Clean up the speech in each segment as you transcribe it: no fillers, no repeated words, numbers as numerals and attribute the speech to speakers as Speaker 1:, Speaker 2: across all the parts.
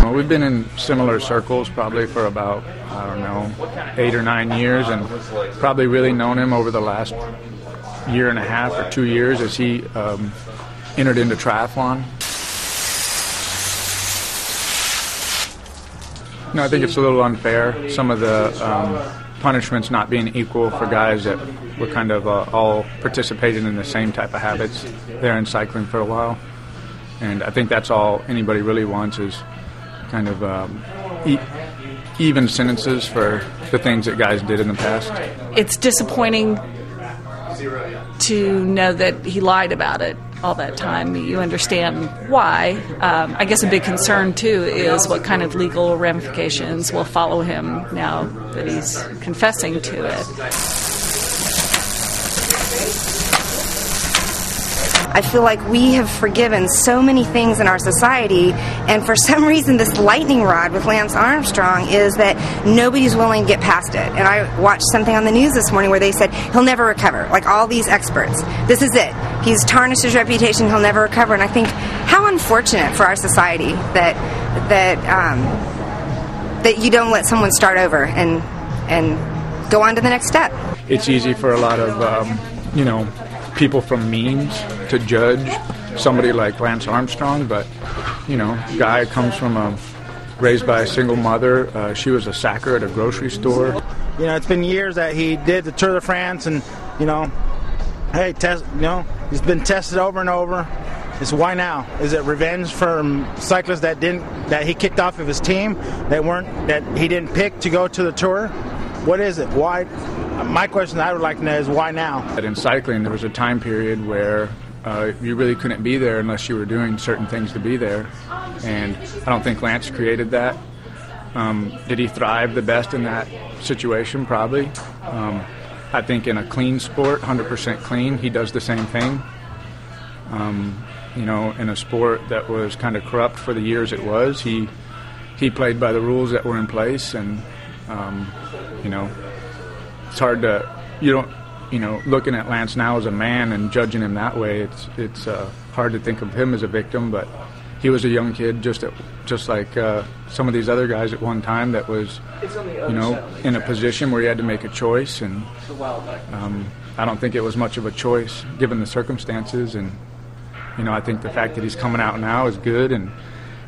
Speaker 1: Well, we've been in similar circles probably for about, 8 or 9 years, and probably really known him over the last year and a half or 2 years as he entered into triathlon. I think it's a little unfair, some of the punishments not being equal for guys that were kind of all participating in the same type of habits there in cycling for a while. And I think that's all anybody really wants is kind of even sentences for the things that guys did in the past.
Speaker 2: It's disappointing to know that he lied about it all that time. You understand why. I guess a big concern, too, is what kind of legal ramifications will follow him now that he's confessing to it.
Speaker 3: I feel like we have forgiven so many things in our society, and for some reason this lightning rod with Lance Armstrong is that nobody's willing to get past it. And I watched something on the news this morning where they said he'll never recover, like all these experts. This is it. He's tarnished his reputation, he'll never recover. And I think how unfortunate for our society that you don't let someone start over and go on to the next step.
Speaker 1: It's easy for a lot of, people from memes to judge somebody like Lance Armstrong, but guy comes from raised by a single mother. She was a sacker at a grocery store.
Speaker 4: It's been years that he did the Tour de France, and he's been tested over and over. It's why now? Is it revenge from cyclists that he kicked off of his team that he didn't pick to go to the Tour? What is it? Why? My question I would like to know is why now?
Speaker 1: In cycling, there was a time period where you really couldn't be there unless you were doing certain things to be there, and I don't think Lance created that. Did he thrive the best in that situation? Probably. I think in a clean sport, 100% clean, he does the same thing. In a sport that was kind of corrupt for the years it was, he played by the rules that were in place, and it's hard to, looking at Lance now as a man and judging him that way, it's hard to think of him as a victim, but he was a young kid just like some of these other guys at one time that was, in a position where he had to make a choice, and I don't think it was much of a choice given the circumstances, and I think the fact that he's coming out now is good, and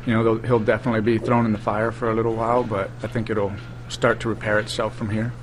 Speaker 1: he'll definitely be thrown in the fire for a little while, but I think it'll start to repair itself from here.